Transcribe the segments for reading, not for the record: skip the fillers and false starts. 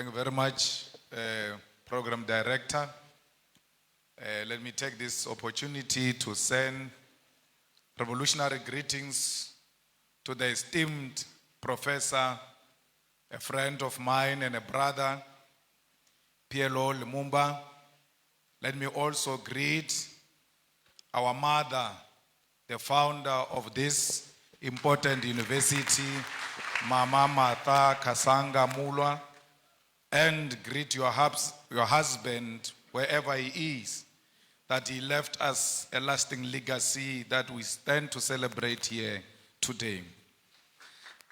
Thank you very much, Program Director. Let me take this opportunity to send revolutionary greetings to the esteemed professor, a friend of mine and a brother, PLO Lumumba. Let me also greet our mother, the founder of this important university, Mama Martha Kasanga Mulwa, and greet your husband wherever he is, that he left us a lasting legacy that we stand to celebrate here today.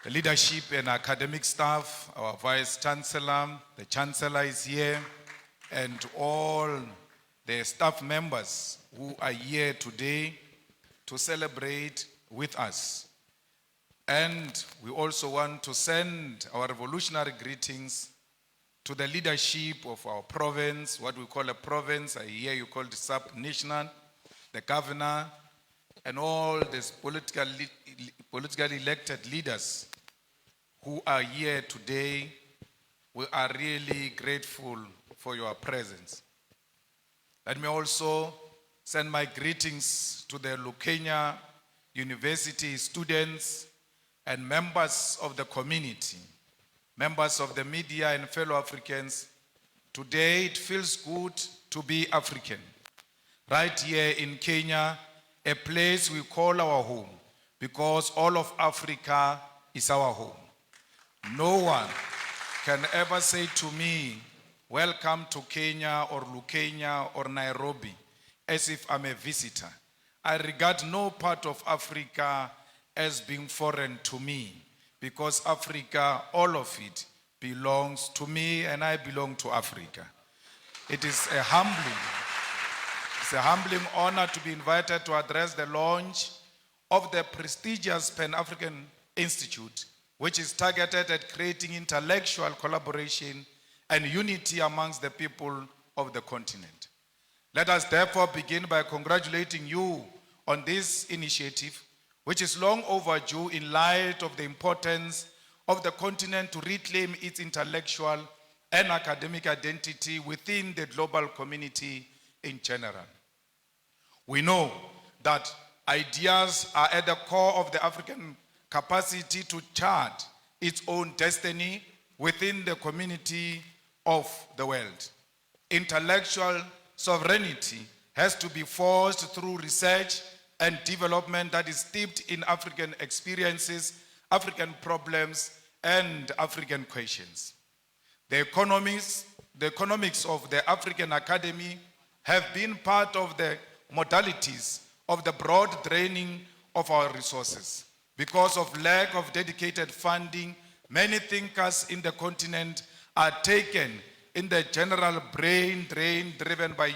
The leadership and academic staff, our Vice Chancellor, the Chancellor is here, and all the staff members who are here today to celebrate with us. And we also want to send our revolutionary greetings to the leadership of our province, what we call a province, I hear you call it sub-national, the governor, and all these politically elected leaders who are here today. We are really grateful for your presence. Let me also send my greetings to the Lukenya University students and members of the community, members of the media and fellow Africans. Today it feels good to be African. Right here in Kenya, a place we call our home, because all of Africa is our home. No one can ever say to me, welcome to Kenya or Lukenya or Nairobi, as if I'm a visitor. I regard no part of Africa as being foreign to me, because Africa, all of it, belongs to me and I belong to Africa. It is a humbling honor to be invited to address the launch of the prestigious Pan-African Institute, which is targeted at creating intellectual collaboration and unity amongst the people of the continent. Let us therefore begin by congratulating you on this initiative, which is long overdue in light of the importance of the continent to reclaim its intellectual and academic identity within the global community in general. We know that ideas are at the core of the African capacity to chart its own destiny within the community of the world. Intellectual sovereignty has to be forged through research and development that is steeped in African experiences, African problems, and African questions. The economics of the African Academy have been part of the modalities of the broad draining of our resources. Because of lack of dedicated funding, many thinkers in the continent are taken in the general brain drain driven by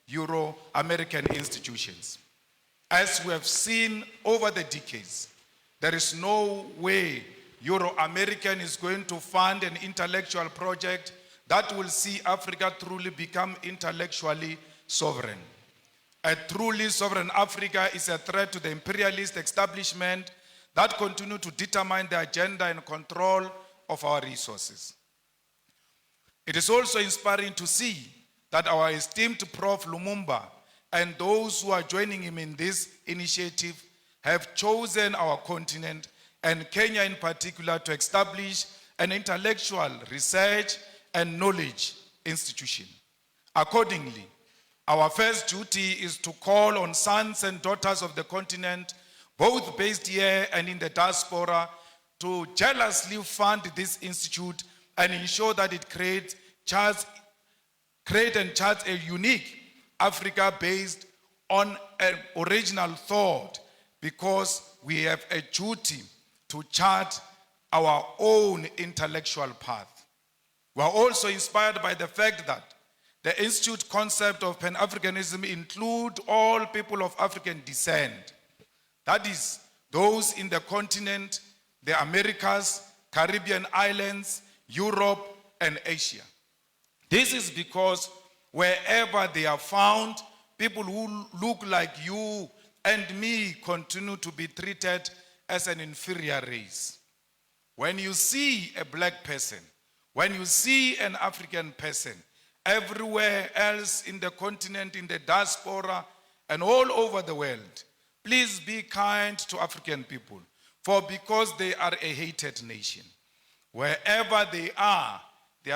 Euro-American institutions. As we have seen over the decades, there is no way Euro-American is going to fund an intellectual project that will see Africa truly become intellectually sovereign. A truly sovereign Africa is a threat to the imperialist establishment that continue to determine the agenda and control of our resources. It is also inspiring to see that our esteemed Prof. Lumumba and those who are joining him in this initiative have chosen our continent and Kenya in particular to establish an intellectual research and knowledge institution. Accordingly, our first duty is to call on sons and daughters of the continent, both based here and in the diaspora, to jealously fund this institute and ensure that it create and charts a unique Africa based on an original thought, because we have a duty to chart our own intellectual path. We are also inspired by the fact that the Institute concept of Pan-Africanism include all people of African descent. That is, those in the continent, the Americas, Caribbean islands, Europe, and Asia. This is because wherever they are found, people who look like you and me continue to be treated as an inferior race. When you see a black person When you see an African person everywhere else in the continent, in the diaspora, and all over the world, please be kind to African people, for because they are a hated nation. Wherever they are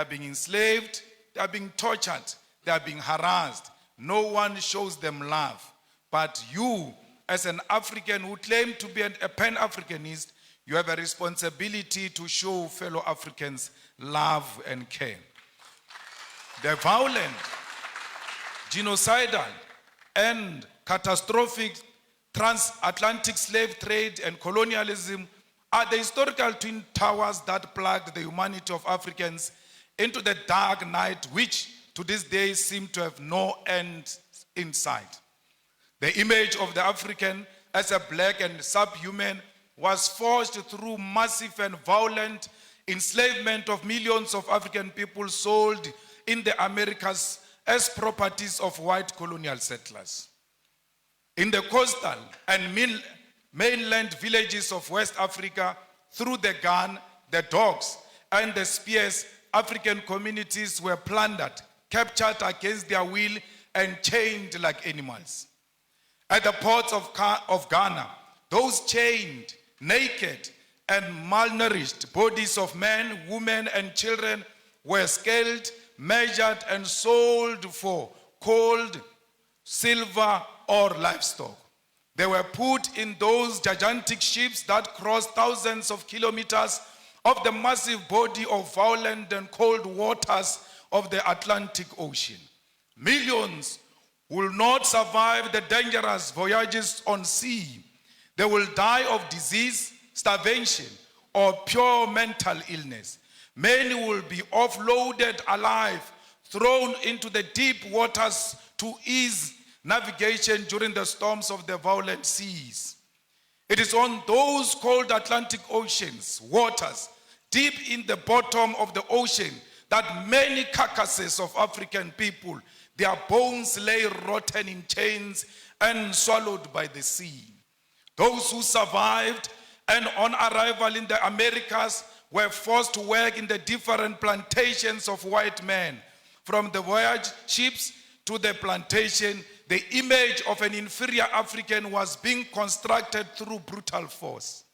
being enslaved, they are being tortured, they are being harassed. No one shows them love. But you, as an African who claim to be a Pan-Africanist, you have a responsibility to show fellow Africans love and care. The violent, genocidal, and catastrophic transatlantic slave trade and colonialism are the historical twin towers that plugged the humanity of Africans into the dark night, which to this day seem to have no end in sight. The image of the African as a black and subhuman was forged through massive and violent enslavement of millions of African people sold in the Americas as properties of white colonial settlers. In the coastal and mainland villages of West Africa, through the gun, the dogs, and the spears, African communities were plundered, captured against their will, and chained like animals. At the ports of Ghana, those chained, naked, and malnourished bodies of men, women, and children were scaled, measured, and sold for gold, silver, or livestock. They were put in those gigantic ships that crossed thousands of kilometers of the massive body of violent and cold waters of the Atlantic Ocean. Millions will not survive the dangerous voyages on sea. They will die of disease, starvation, or pure mental illness. Many will be offloaded alive, thrown into the deep waters to ease navigation during the storms of the violent seas. It is on those cold Atlantic Ocean's waters, deep in the bottom of the ocean, that many carcasses of African people, their bones lay rotten in chains and swallowed by the sea. Those who survived and on arrival in the Americas were forced to work in the different plantations of white men. From the voyage ships to the plantation, the image of an inferior African was being constructed through brutal force.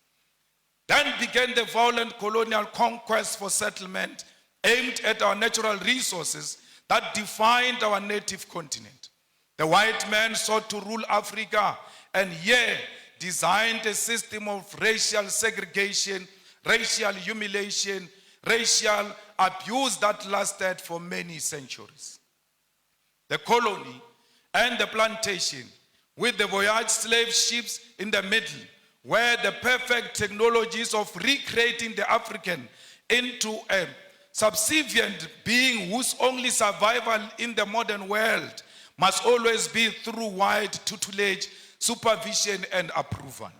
Then began the violent colonial conquest for settlement aimed at our natural resources that defined our native continent. The white man sought to rule Africa and here designed a system of racial segregation, racial humiliation, racial abuse that lasted for many centuries. The colony and the plantation, with the voyage slave ships in the middle, were the perfect technologies of recreating the African into a subservient being whose only survival in the modern world must always be through white tutelage, supervision, and approval.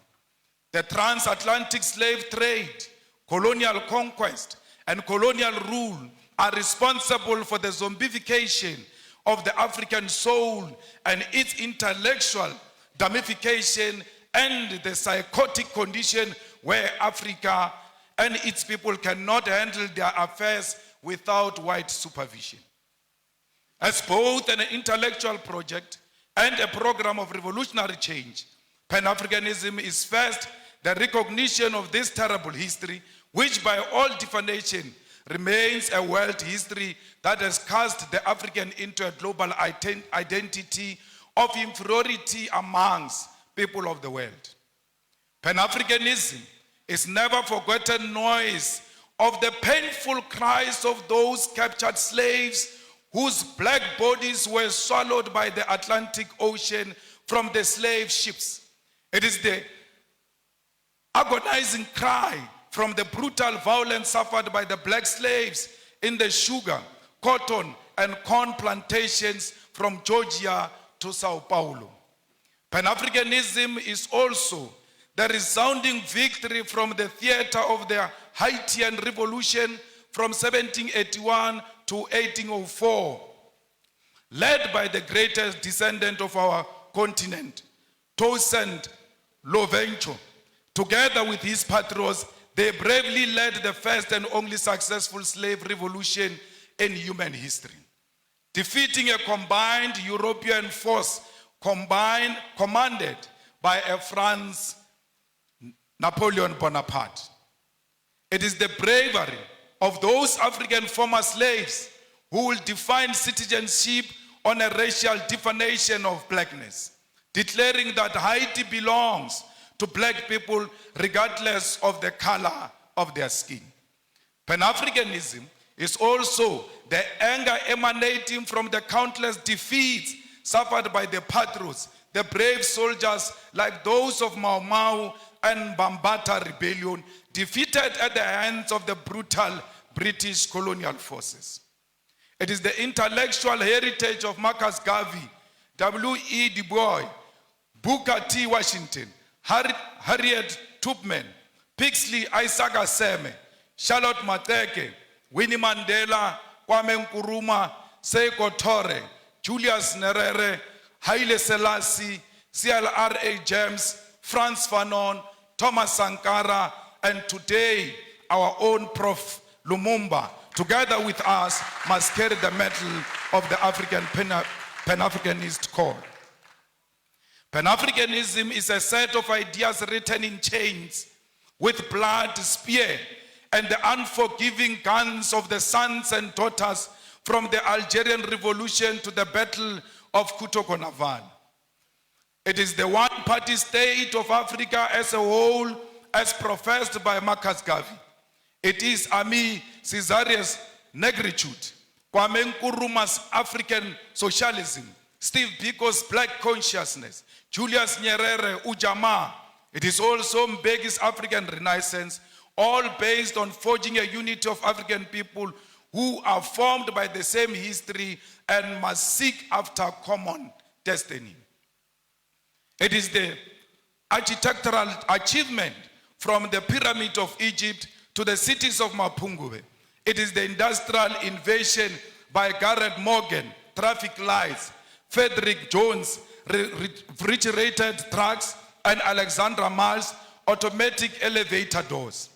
The transatlantic slave trade, colonial conquest, and colonial rule are responsible for the zombification of the African soul and its intellectual damnification and the psychotic condition where Africa and its people cannot handle their affairs without white supervision. As both an intellectual project and a program of revolutionary change, Pan-Africanism is first the recognition of this terrible history, which by all definition remains a world history that has cast the African into a global identity of inferiority amongst people of the world. Pan-Africanism is never forgotten noise of the painful cries of those captured slaves whose black bodies were swallowed by the Atlantic Ocean from the slave ships. It is the agonizing cry from the brutal violence suffered by the black slaves in the sugar, cotton, and corn plantations from Georgia to Sao Paulo. Pan-Africanism is also the resounding victory from the theater of the Haitian Revolution from 1781 to 1804, led by the greatest descendant of our continent, Toussaint Louverture, together with his patrons, they bravely led the first and only successful slave revolution in human history, defeating a combined European force commanded by a France Napoleon Bonaparte. It is the bravery of those African former slaves who will define citizenship on a racial definition of blackness, declaring that Haiti belongs to black people regardless of the color of their skin. Pan-Africanism is also the anger emanating from the countless defeats suffered by the patriots, the brave soldiers like those of Mau Mau and Bambata rebellion, defeated at the hands of the brutal British colonial forces. It is the intellectual heritage of Marcus Garvey, W.E. Du Bois, Booker T. Washington, Harriet Tubman, Pixley Isaac Aseme, Charlotte Mateke, Winnie Mandela, Kwame Nkrumah, Seiko Tore, Julius Nyerere, Haile Selassie, C.L.R.A. James, Frantz Fanon, Thomas Sankara, and today our own Prof. Lumumba, together with us, must carry the mantle of the African Pan-Africanist call. Pan-Africanism is a set of ideas written in chains with blood, spear, and the unforgiving guns of the sons and daughters from the Algerian Revolution to the Battle of Kutoko-Naval. It is the one-party state of Africa as a whole, as professed by Marcus Garvey. It is Ami Caesarius' negritude, Kwame Nkrumah's African socialism, Steve Biko's black consciousness, Julius Nyerere, Ujamaa. It is also Mbeki's African Renaissance, all based on forging a unity of African people who are formed by the same history and must seek after common destiny. It is the architectural achievement from the Pyramid of Egypt to the cities of Mapungubwe. It is the industrial invasion by Garrett Morgan, traffic lights, Frederick Jones, refrigerated trucks, and Alexandra Miles, automatic elevator doors.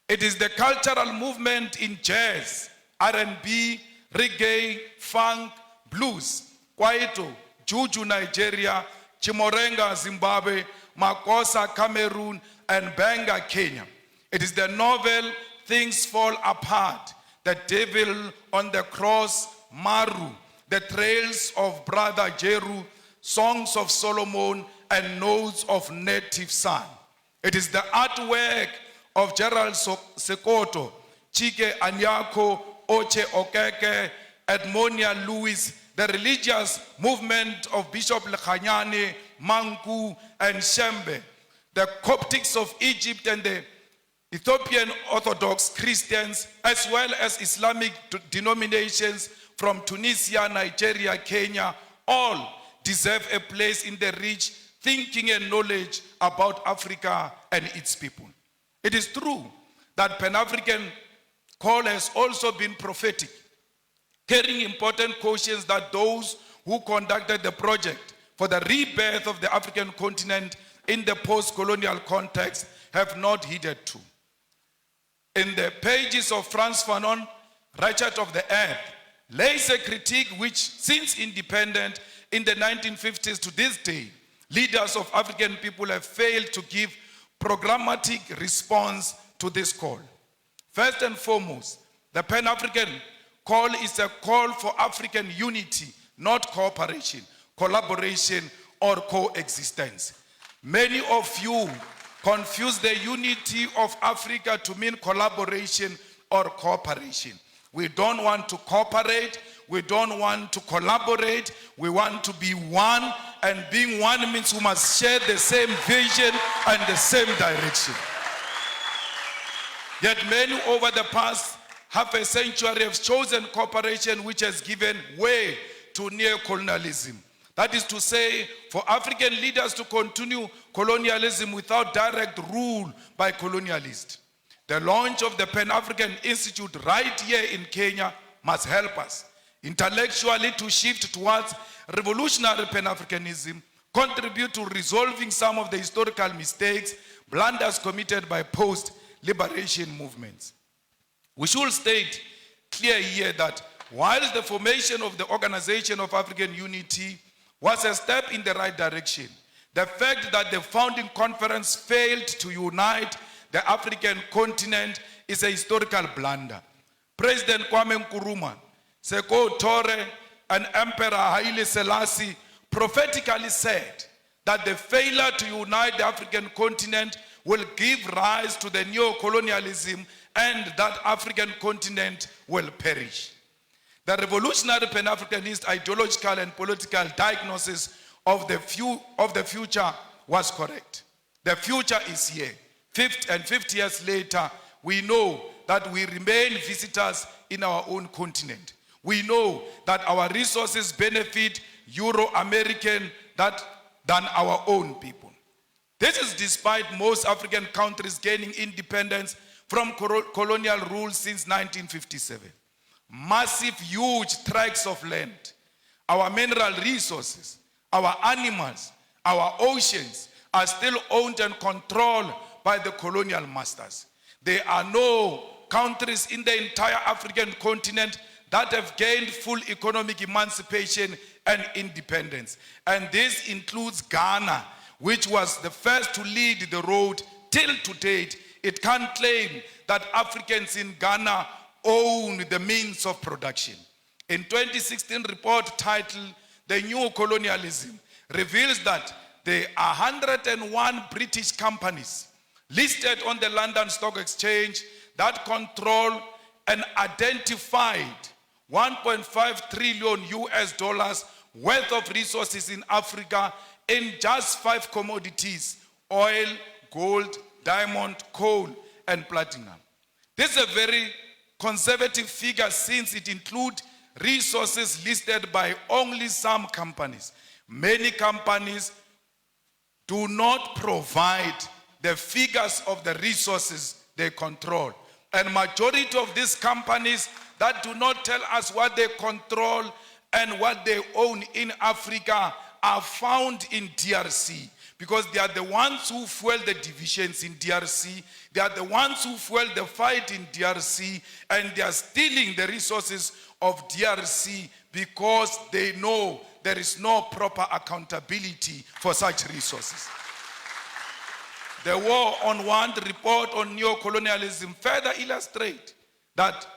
It is the cultural movement in jazz, R&B, reggae, funk, blues, Kwaito, Juju, Nigeria, Chimorenga, Zimbabwe, Makosa, Cameroon, and Benga, Kenya. It is the novel Things Fall Apart, The Devil on the Cross, Maru, The Trails of Brother Jeru, Songs of Solomon, and Notes of Native Son. It is the artwork of Gerald Sekoto, Chike Anyako, Oche Okeke, Edmonia Lewis, the religious movement of Bishop Lekhanyane, Manku, and Shembe, the Coptics of Egypt and the Ethiopian Orthodox Christians, as well as Islamic denominations from Tunisia, Nigeria, Kenya, all deserve a place in the rich thinking and knowledge about Africa and its people. It is true that Pan-African call has also been prophetic, carrying important cautions that those who conducted the project for the rebirth of the African continent in the post-colonial context have not heeded to. In the pages of Frantz Fanon, Ratchet of the Earth, lays a critique which, since independence in the 1950s to this day, leaders of African people have failed to give programmatic response to this call. First and foremost, the Pan-African call is a call for African unity, not cooperation, collaboration, or coexistence. Many of you confuse the unity of Africa to mean collaboration or cooperation. We don't want to cooperate. We don't want to collaborate. We want to be one, and being one means we must share the same vision and the same direction. Yet many over the past half a century have chosen cooperation, which has given way to neo-colonialism. That is to say, for African leaders to continue colonialism without direct rule by colonialists. The launch of the Pan-African Institute right here in Kenya must help us intellectually to shift towards revolutionary Pan-Africanism, contribute to resolving some of the historical mistakes, blunders committed by post liberation movements. We should state clear here that whilst the formation of the Organization of African Unity was a step in the right direction, the fact that the founding conference failed to unite the African continent is a historical blunder. President Kwame Nkrumah, Seko Tore, and Emperor Haile Selassie prophetically said that the failure to unite the African continent will give rise to the neo-colonialism and that African continent will perish. The revolutionary Pan-Africanist ideological and political diagnosis of the future was correct. The future is here. 50 years later, we know that we remain visitors in our own continent. We know that our resources benefit Euro-American than our own people. This is despite most African countries gaining independence from colonial rule since 1957. Massive, huge tracts of land, our mineral resources, our animals, our oceans are still owned and controlled by the colonial masters. There are no countries in the entire African continent that have gained full economic emancipation and independence. And this includes Ghana, which was the first to lead the road. Till to date, it can't claim that Africans in Ghana own the means of production. In 2016 report titled The New Colonialism reveals that there are 101 British companies listed on the London Stock Exchange that control an identified 1.5 trillion US dollars worth of resources in Africa in just 5 commodities: oil, gold, diamond, coal, and platinum. This is a very conservative figure since it includes resources listed by only some companies. Many companies do not provide the figures of the resources they control. And majority of these companies that do not tell us what they control and what they own in Africa are found in DRC, because they are the ones who fuel the divisions in DRC. They are the ones who fuel the fight in DRC, and they are stealing the resources of DRC because they know there is no proper accountability for such resources. The War on Want report on neo-colonialism further illustrates that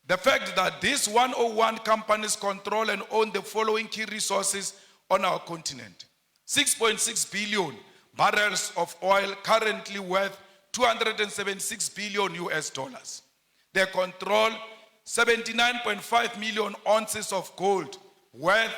the fact that these 101 companies control and own the following key resources on our continent: 6.6 billion barrels of oil, currently worth 276 billion US dollars. They control 79.5 million ounces of gold, worth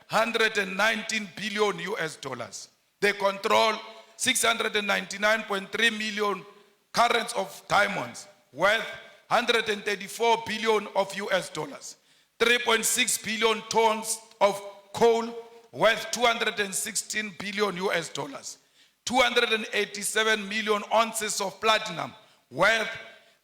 119 billion US dollars. They control 699.3 million carats of diamonds, worth 134 billion of US dollars. 3.6 billion tons of coal, worth 216 billion US dollars. 287 million ounces of platinum, worth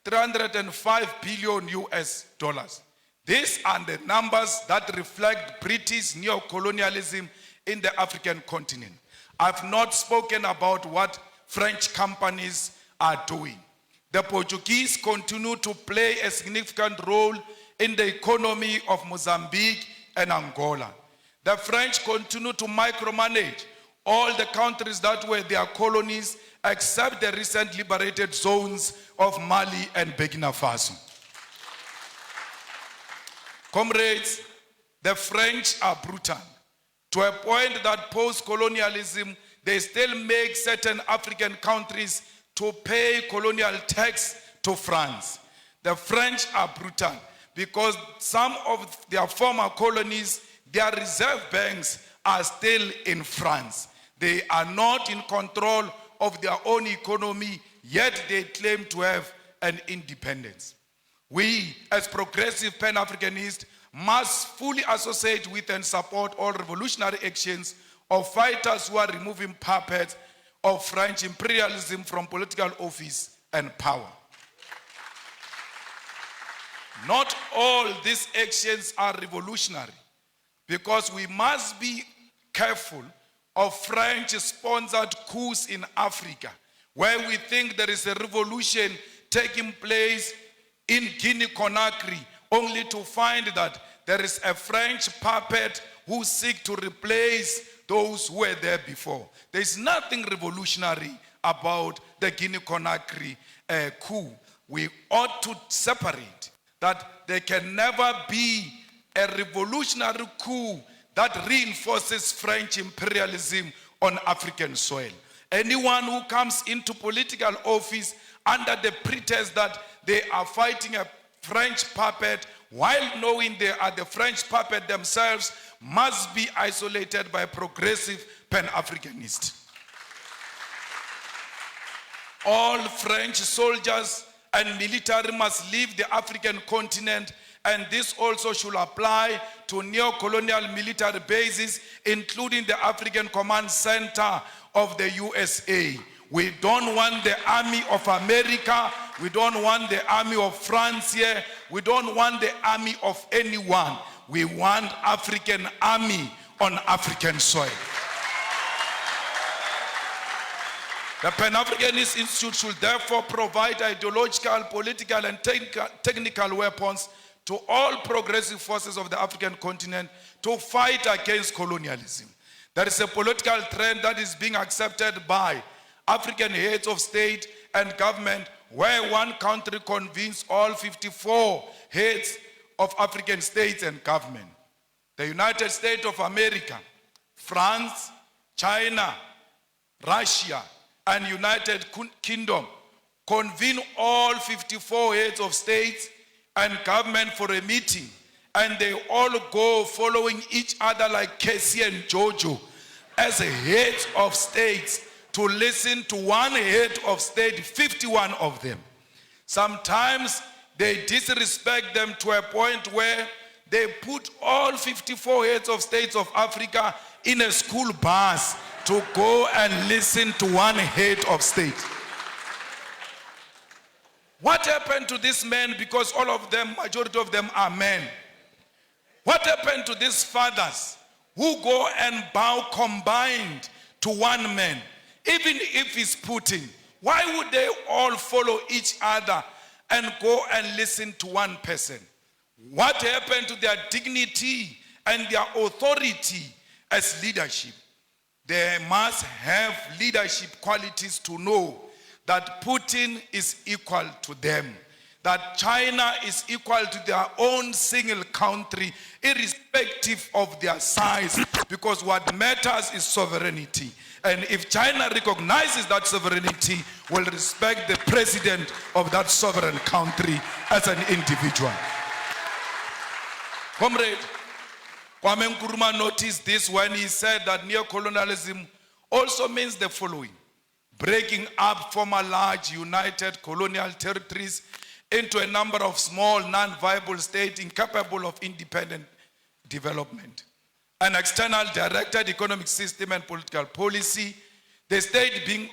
305 billion US dollars. These are the numbers that reflect British neo-colonialism in the African continent. I've not spoken about what French companies are doing. The Portuguese continue to play a significant role in the economy of Mozambique and Angola. The French continue to micromanage all the countries that were their colonies, except the recent liberated zones of Mali and Burkina Faso. Comrades, the French are brutal, to a point that post-colonialism, they still make certain African countries to pay colonial tax to France. The French are brutal because some of their former colonies, their reserve banks are still in France. They are not in control of their own economy, yet they claim to have an independence. We, as progressive Pan-Africanists, must fully associate with and support all revolutionary actions of fighters who are removing puppets of French imperialism from political office and power. Not all these actions are revolutionary, because we must be careful of French-sponsored coups in Africa, where we think there is a revolution taking place in Guinea-Conakry, only to find that there is a French puppet who seeks to replace those who were there before. There is nothing revolutionary about the Guinea-Conakry coup. We ought to separate that there can never be a revolutionary coup that reinforces French imperialism on African soil. Anyone who comes into political office under the pretext that they are fighting a French puppet while knowing they are the French puppet themselves must be isolated by progressive Pan-Africanists. All French soldiers and military must leave the African continent, and this also should apply to neo-colonial military bases, including the African Command Center of the USA. We don't want the army of America. We don't want the army of France here. We don't want the army of anyone. We want African army on African soil. The Pan-Africanist Institute should therefore provide ideological, political, and technical weapons to all progressive forces of the African continent to fight against colonialism. There is a political trend that is being accepted by African heads of state and government, where one country convenes all 54 heads of African states and government. The United States of America, France, China, Russia, and United Kingdom convene all 54 heads of states and government for a meeting, and they all go following each other like Casey and Jojo as heads of states to listen to one head of state, 51 of them. Sometimes they disrespect them to a point where they put all 54 heads of states of Africa in a school bus to go and listen to one head of state. What happened to these men? Because all of them, majority of them are men. What happened to these fathers who go and bow combined to one man? Even if he's Putin, why would they all follow each other and go and listen to one person? What happened to their dignity and their authority as leadership? They must have leadership qualities to know that Putin is equal to them, that China is equal to their own single country, irrespective of their size, because what matters is sovereignty. And if China recognizes that sovereignty, will respect the president of that sovereign country as an individual. Comrade Kwame Nkrumah noticed this when he said that neocolonialism also means the following: breaking up former large united colonial territories into a number of small non-viable states incapable of independent development. An external directed economic system and political policy, the state being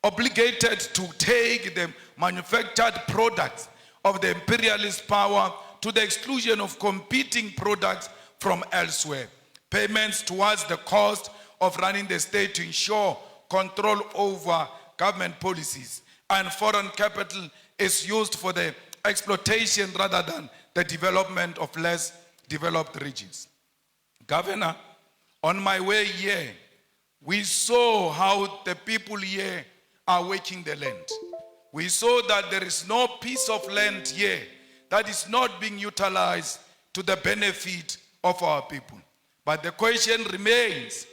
obligated to take the manufactured products of the imperialist power to the exclusion of competing products from elsewhere. Payments towards the cost of running the state to ensure control over government policies, and foreign capital is used for the exploitation rather than the development of less developed regions. Governor, on my way here, we saw how the people here are working the land. We saw that there is no piece of land here that is not being utilized to the benefit of our people. But the question remains,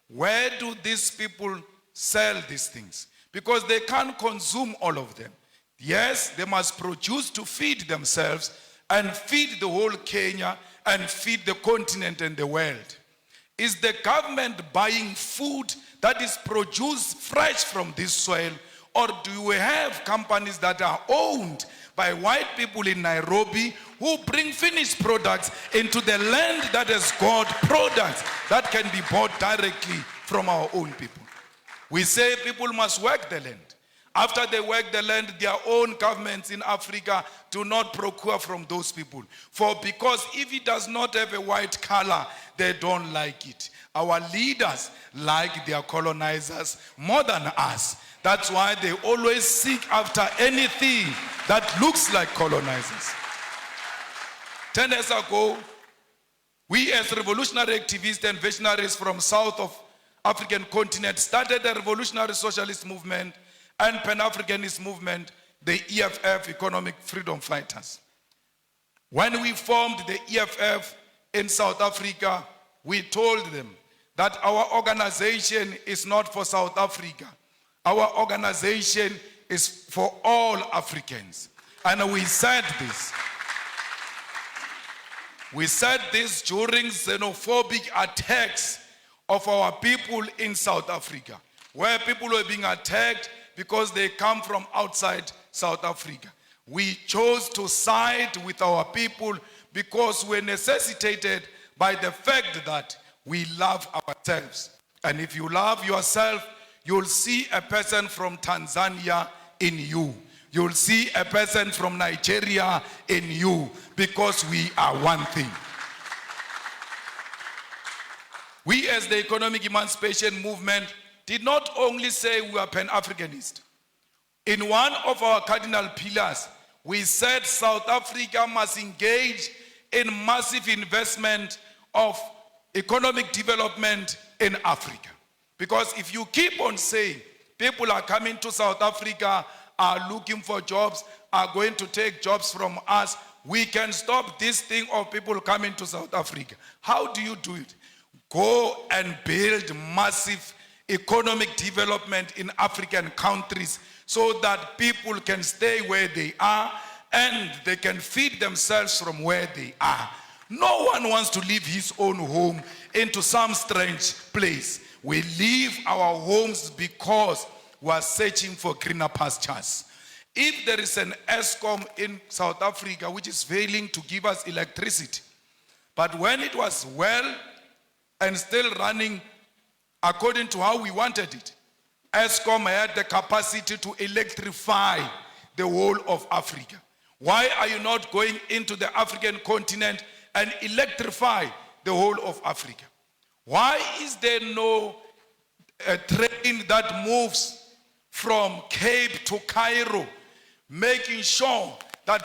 where do these people sell these things? Because they can't consume all of them. Yes, they must produce to feed themselves and feed the whole Kenya and feed the continent and the world. Is the government buying food that is produced fresh from this soil, or do we have companies that are owned by white people in Nairobi who bring finished products into the land that has got products that can be bought directly from our own people? We say people must work the land. After they work the land, their own governments in Africa do not procure from those people. Because if it does not have a white color, they don't like it. Our leaders like their colonizers more than us. That's why they always seek after anything that looks like colonizers. 10 years ago, we as revolutionary activists and visionaries from south of African continent started a revolutionary socialist movement and Pan-Africanist movement, the EFF, Economic Freedom Fighters. When we formed the EFF in South Africa, we told them that our organization is not for South Africa. Our organization is for all Africans. And we said this. We said this during xenophobic attacks of our people in South Africa, where people were being attacked because they come from outside South Africa. We chose to side with our people because we're necessitated by the fact that we love ourselves. And if you love yourself, you'll see a person from Tanzania in you. You'll see a person from Nigeria in you, because we are one thing. We as the economic emancipation movement did not only say we are Pan-Africanist. In one of our cardinal pillars, we said South Africa must engage in massive investment of economic development in Africa. Because if you keep on saying people are coming to South Africa, are looking for jobs, are going to take jobs from us, we can stop this thing of people coming to South Africa. How do you do it? Go and build massive economic development in African countries so that people can stay where they are and they can feed themselves from where they are. No one wants to leave his own home into some strange place. We leave our homes because we are searching for greener pastures. If there is an ESCOM in South Africa which is failing to give us electricity, but when it was well and still running according to how we wanted it, ESCOM had the capacity to electrify the whole of Africa. Why are you not going into the African continent and electrify the whole of Africa? Why is there no train that moves from Cape to Cairo, making sure that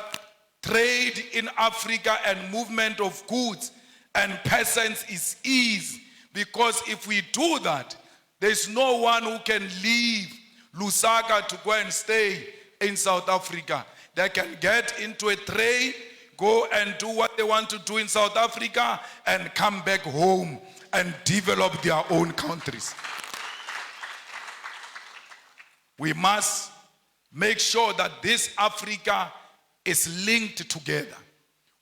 trade in Africa and movement of goods and persons is easy? Because if we do that, there's no one who can leave Lusaka to go and stay in South Africa. They can get into a train, go and do what they want to do in South Africa, and come back home and develop their own countries. We must make sure that this Africa is linked together.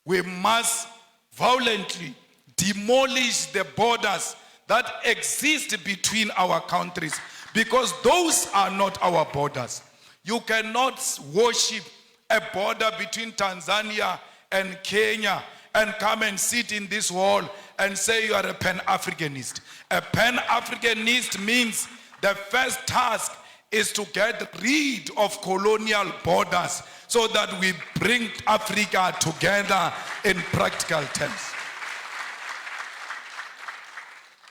We must violently demolish the borders that exist between our countries, because those are not our borders. You cannot worship a border between Tanzania and Kenya and come and sit in this hall and say you are a Pan-Africanist. A Pan-Africanist means the first task is to get rid of colonial borders so that we bring Africa together in practical terms.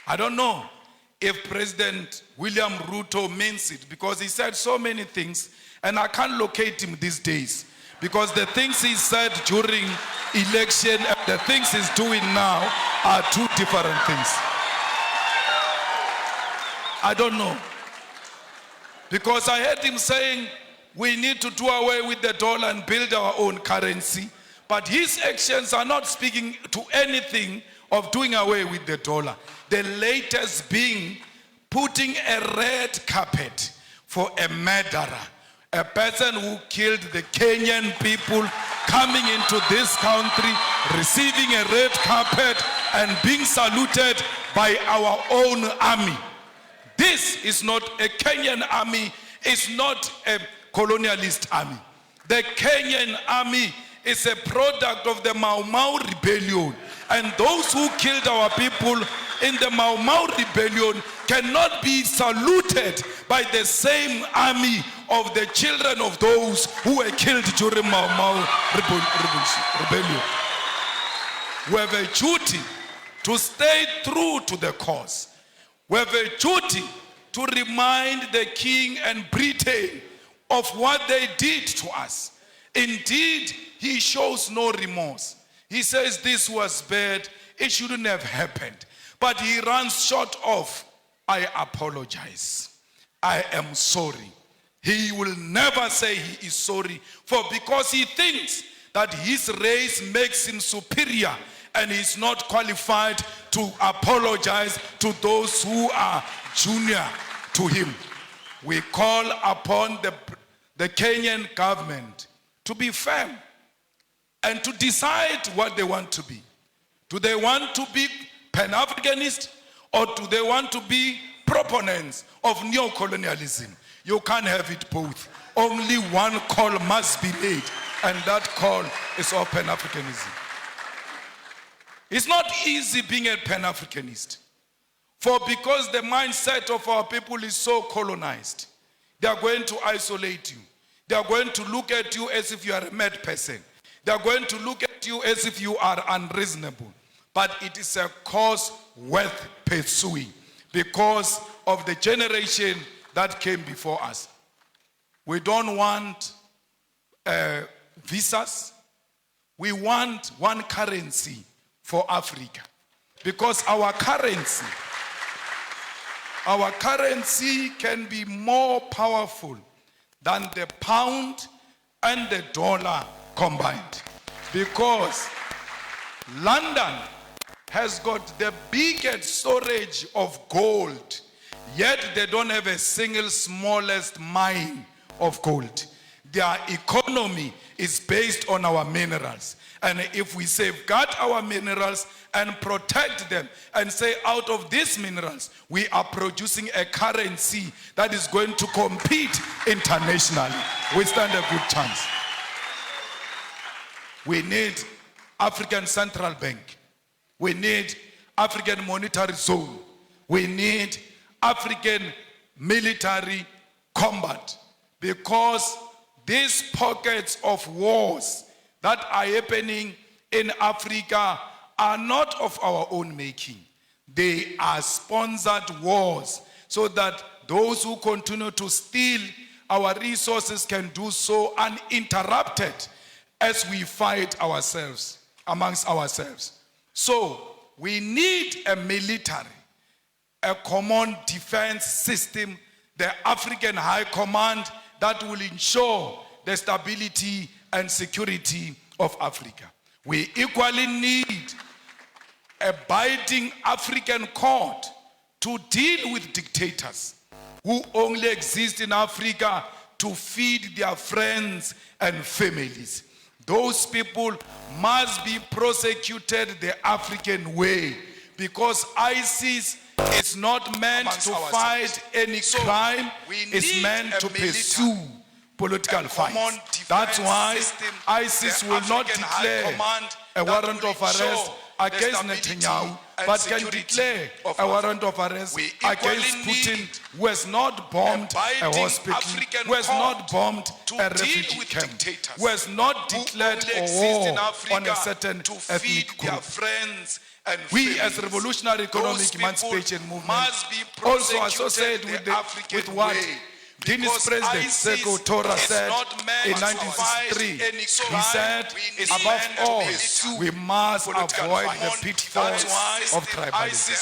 I don't know if President William Ruto means it, because he said so many things and I can't locate him these days, because the things he said during election and the things he's doing now are two different things. I don't know. Because I heard him saying we need to do away with the dollar and build our own currency. But his actions are not speaking to anything of doing away with the dollar. The latest being putting a red carpet for a murderer, a person who killed the Kenyan people, coming into this country, receiving a red carpet and being saluted by our own army. This is not a Kenyan army, it's not a colonialist army. The Kenyan army is a product of the Mau Mau rebellion. And those who killed our people in the Mau Mau rebellion cannot be saluted by the same army of the children of those who were killed during Mau Mau rebellion. We have a duty to stay true to the cause. We have a duty to remind the King and Britain of what they did to us. Indeed, he shows no remorse. He says this was bad, it shouldn't have happened. But he runs short of, I apologize. I am sorry. He will never say he is sorry, for because he thinks that his race makes him superior and he's not qualified to apologize to those who are junior to him. We call upon the Kenyan government to be firm and to decide what they want to be. Do they want to be Pan-Africanist, or do they want to be proponents of neo-colonialism? You can't have it both. Only one call must be made, and that call is of Pan-Africanism. It's not easy being a Pan-Africanist, for because the mindset of our people is so colonized, they are going to isolate you. They are going to look at you as if you are a mad person. They are going to look at you as if you are unreasonable. But it is a cause worth pursuing because of the generation that came before us. We don't want visas. We want one currency for Africa, because our currency can be more powerful than the pound and the dollar combined, because London has got the biggest storage of gold, yet they don't have a single smallest mine of gold. Their economy is based on our minerals. And if we safeguard our minerals and protect them and say out of these minerals, we are producing a currency that is going to compete internationally, we stand a good chance. We need African Central Bank. We need African Monetary Zone. We need African military combat, because these pockets of wars that are happening in Africa are not of our own making. They are sponsored wars so that those who continue to steal our resources can do so uninterrupted as we fight ourselves, amongst ourselves. So we need a military, a common defense system, the African High Command that will ensure the stability and security of Africa. We equally need a binding African court to deal with dictators who only exist in Africa to feed their friends and families. Those people must be prosecuted the African way, because ISIS is not meant to fight any crime, it's meant to pursue political fights. That's why ISIS will not declare a warrant of arrest against Netanyahu, but can declare a warrant of arrest against Putin, who has not bombed a hospital, who has not bombed a refugee camp, who has not declared a war on a certain ethnic group. We as Revolutionary Economic Emancipation Movement also associate with what Guinea's President Sekou Touré said in 1963. He said, above all, we must avoid the pitfalls of tribalism.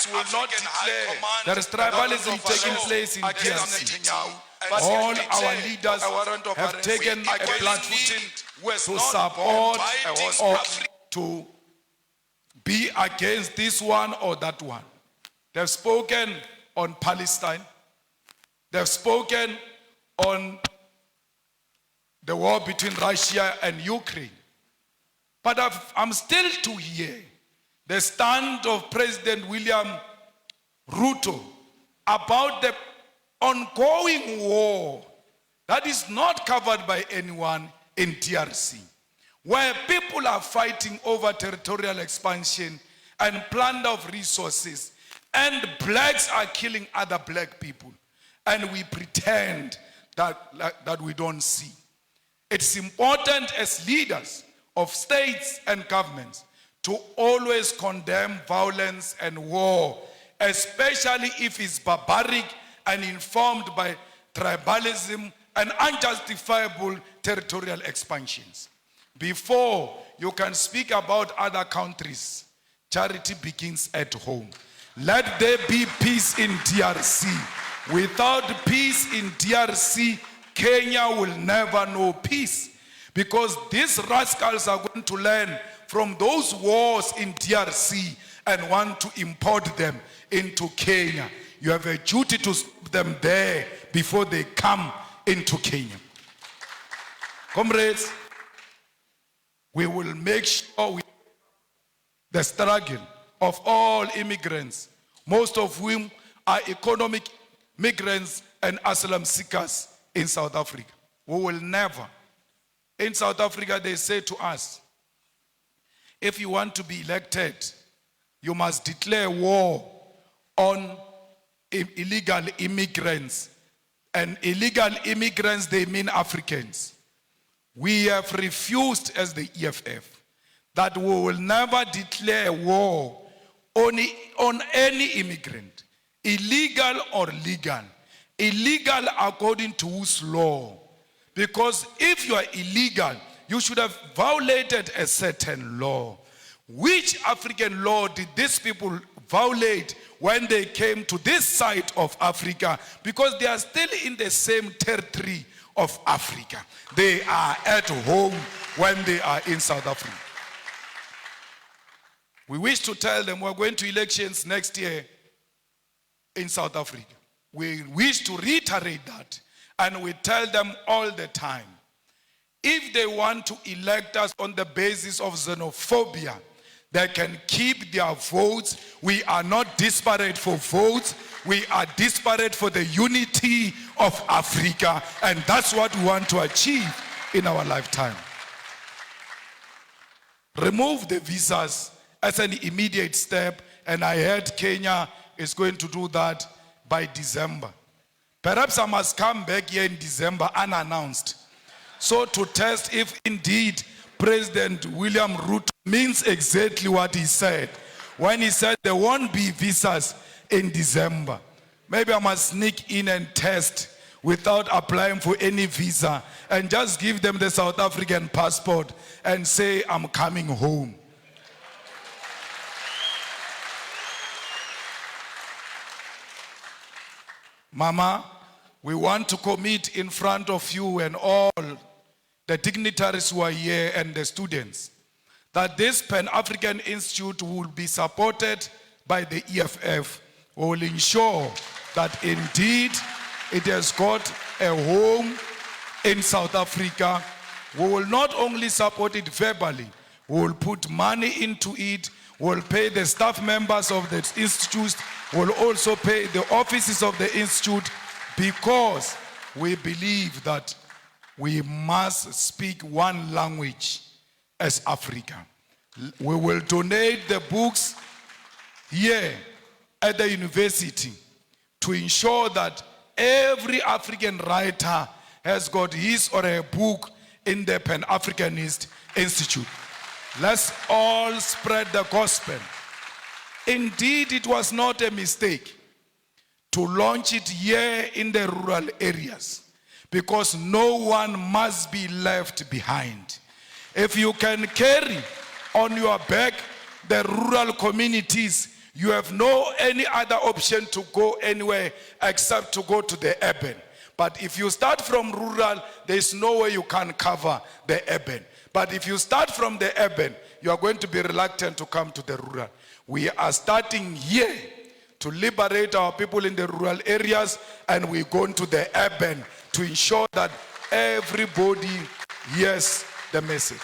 There is tribalism taking place in DRC. All our leaders have taken a platform to support or to be against this one or that one. They've spoken on Palestine. They've spoken on the war between Russia and Ukraine. But I'm still to hear the stand of President William Ruto about the ongoing war that is not covered by anyone in DRC, where people are fighting over territorial expansion and plunder of resources, and blacks are killing other black people. And we pretend that we don't see. It's important as leaders of states and governments to always condemn violence and war, especially if it's barbaric and informed by tribalism and unjustifiable territorial expansions. Before you can speak about other countries, charity begins at home. Let there be peace in DRC. Without peace in DRC, Kenya will never know peace, because these rascals are going to learn from those wars in DRC and want to import them into Kenya. You have a duty to stop them there before they come into Kenya. Comrades, we will make sure the struggle of all immigrants, most of whom are economic migrants and asylum seekers in South Africa. We will never. In South Africa, they say to us, if you want to be elected, you must declare war on illegal immigrants. And illegal immigrants, they mean Africans. We have refused as the EFF that we will never declare war on any immigrant, illegal or legal. Illegal according to whose law? Because if you are illegal, you should have violated a certain law. Which African law did these people violate when they came to this side of Africa? Because they are still in the same territory of Africa. They are at home when they are in South Africa. We wish to tell them we're going to elections next year in South Africa. We wish to reiterate that, and we tell them all the time, if they want to elect us on the basis of xenophobia, they can keep their votes. We are not disparate for votes. We are disparate for the unity of Africa, and that's what we want to achieve in our lifetime. Remove the visas as an immediate step, and I heard Kenya is going to do that by December. Perhaps I must come back here in December unannounced, so to test if indeed President William Ruto means exactly what he said when he said there won't be visas in December. Maybe I must sneak in and test without applying for any visa and just give them the South African passport and say I'm coming home. Mama, we want to commit in front of you and all the dignitaries who are here and the students that this Pan-African Institute will be supported by the EFF. We will ensure that indeed it has got a home in South Africa. We will not only support it verbally, we will put money into it, we will pay the staff members of the institute, we will also pay the offices of the institute, because we believe that we must speak one language as Africa. We will donate the books here at the university to ensure that every African writer has got his or her book in the Pan-Africanist Institute. Let's all spread the gospel. Indeed, it was not a mistake to launch it here in the rural areas, because no one must be left behind. If you can carry on your back the rural communities, you have no any other option to go anywhere except to go to the urban. But if you start from rural, there is no way you can cover the urban. But if you start from the urban, you are going to be reluctant to come to the rural. We are starting here to liberate our people in the rural areas, and we're going to the urban to ensure that everybody hears the message.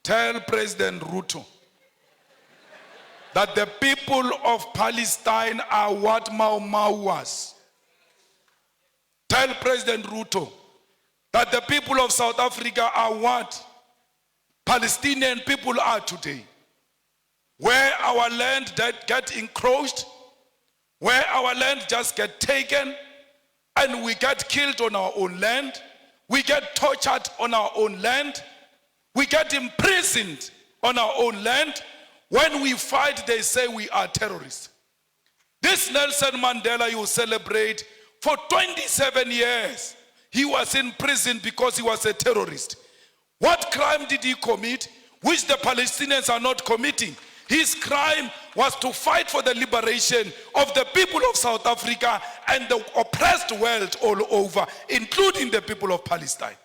Tell President Ruto that the people of Palestine are what Mau Mau was. Tell President Ruto that the people of South Africa are what Palestinian people are today. Where our land that get encroached, where our land just get taken, and we get killed on our own land, we get tortured on our own land, we get imprisoned on our own land. When we fight, they say we are terrorists. This Nelson Mandela you celebrate, for 27 years, he was in prison because he was a terrorist. What crime did he commit, which the Palestinians are not committing? His crime was to fight for the liberation of the people of South Africa and the oppressed world all over, including the people of Palestine.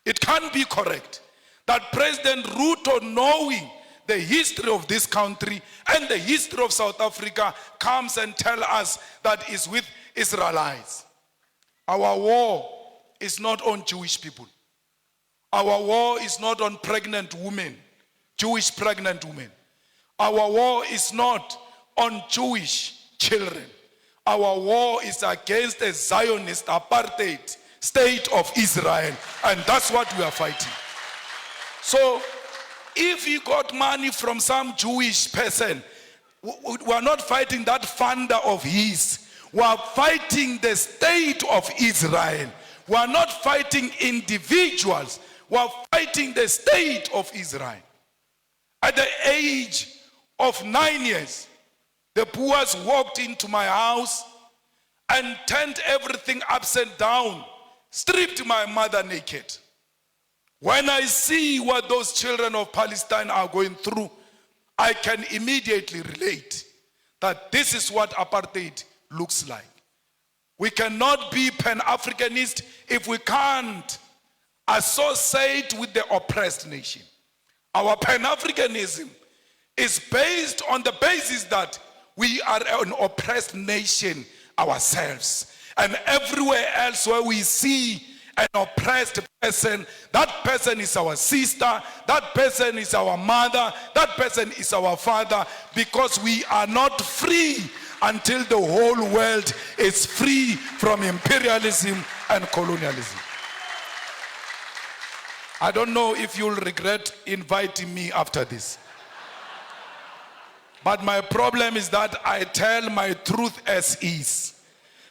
It can't be correct that President Ruto, knowing the history of this country and the history of South Africa, comes and tells us that it's with Israelites. Our war is not on Jewish people. Our war is not on pregnant women, Jewish pregnant women. Our war is not on Jewish children. Our war is against a Zionist apartheid state of Israel, and that's what we are fighting. So, if he got money from some Jewish person, we are not fighting that funder of his. We are fighting the state of Israel. We are not fighting individuals. We are fighting the state of Israel. At the age of 9 years, the Boers walked into my house and turned everything upside down, stripped my mother naked. When I see what those children of Palestine are going through, I can immediately relate that this is what apartheid looks like. We cannot be Pan-Africanist if we can't associate with the oppressed nation. Our Pan-Africanism is based on the basis that we are an oppressed nation ourselves. And everywhere else where we see an oppressed person, that person is our sister, that person is our mother, that person is our father, because we are not free until the whole world is free from imperialism and colonialism. I don't know if you'll regret inviting me after this. But my problem is that I tell my truth as is.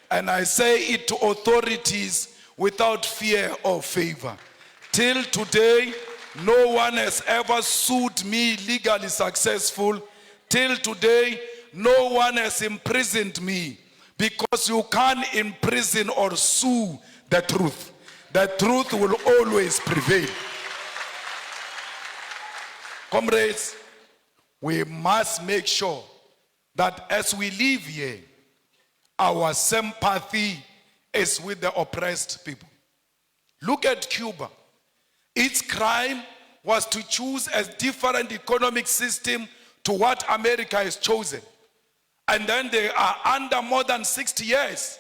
And I say it to authorities without fear or favor. Till today, no one has ever sued me legally successful. Till today, no one has imprisoned me, because you can't imprison or sue the truth. The truth will always prevail. Comrades, we must make sure that as we live here, our sympathy is with the oppressed people. Look at Cuba. Its crime was to choose a different economic system to what America has chosen. And then they are under more than 60 years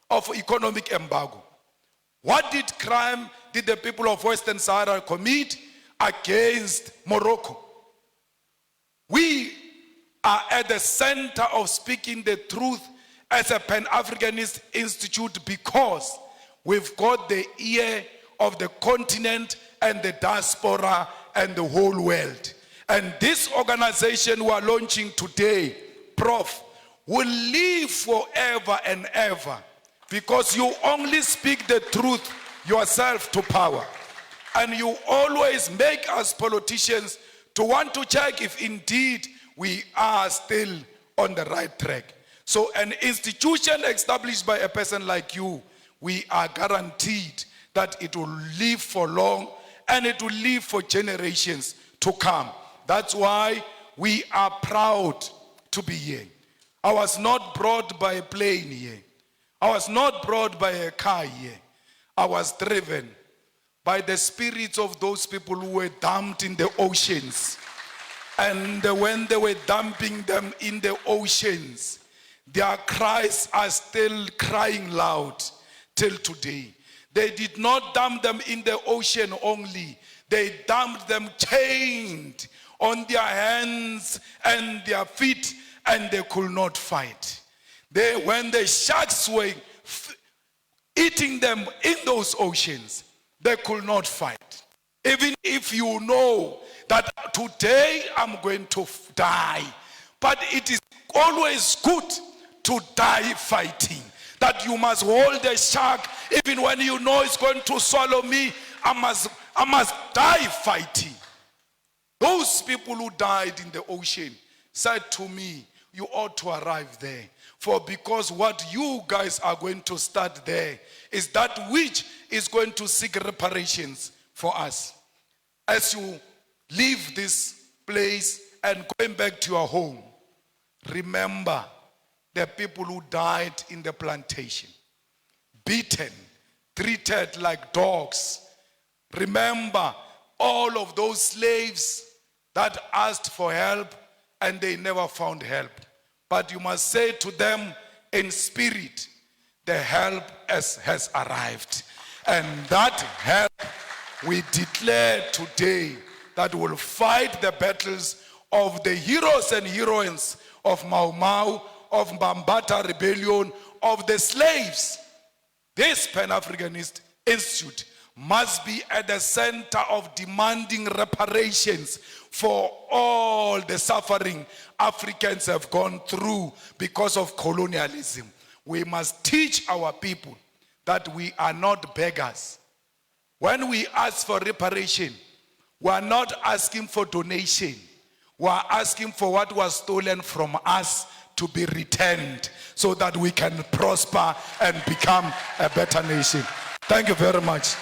of economic embargo. What crime did the people of Western Sahara commit against Morocco? We are at the center of speaking the truth as a Pan-Africanist institute, because we've got the ear of the continent and the diaspora and the whole world. And this organization we are launching today, Prof, will live forever and ever, because you only speak the truth yourself to power. And you always make us politicians to want to check if indeed we are still on the right track. So an institution established by a person like you, we are guaranteed that it will live for long and it will live for generations to come. That's why we are proud to be here. I was not brought by a plane here. I was not brought by a car here. I was driven by the spirits of those people who were dumped in the oceans. And when they were dumping them in the oceans, their cries are still crying loud till today. They did not dump them in the ocean only. They dumped them chained on their hands and their feet, and they could not fight. When the sharks were eating them in those oceans, they could not fight. Even if you know that today I'm going to die, but it is always good to die fighting. That that you must hold the shark even when you know it's going to swallow me. I must die fighting. Those people who died in the ocean said to me, you ought to arrive there. For because what you guys are going to start there is that which is going to seek reparations for us. As you leave this place and going back to your home, remember the people who died in the plantation, beaten, treated like dogs. Remember all of those slaves that asked for help and they never found help. But you must say to them in spirit, the help has arrived. And that help we declare today that will fight the battles of the heroes and heroines of Mau Mau, of Mbambata Rebellion, of the slaves. This Pan-Africanist Institute must be at the center of demanding reparations for all the suffering Africans have gone through because of colonialism. We must teach our people that we are not beggars. When we ask for reparation, we are not asking for donation. We are asking for what was stolen from us to be returned so that we can prosper and become a better nation. Thank you very much.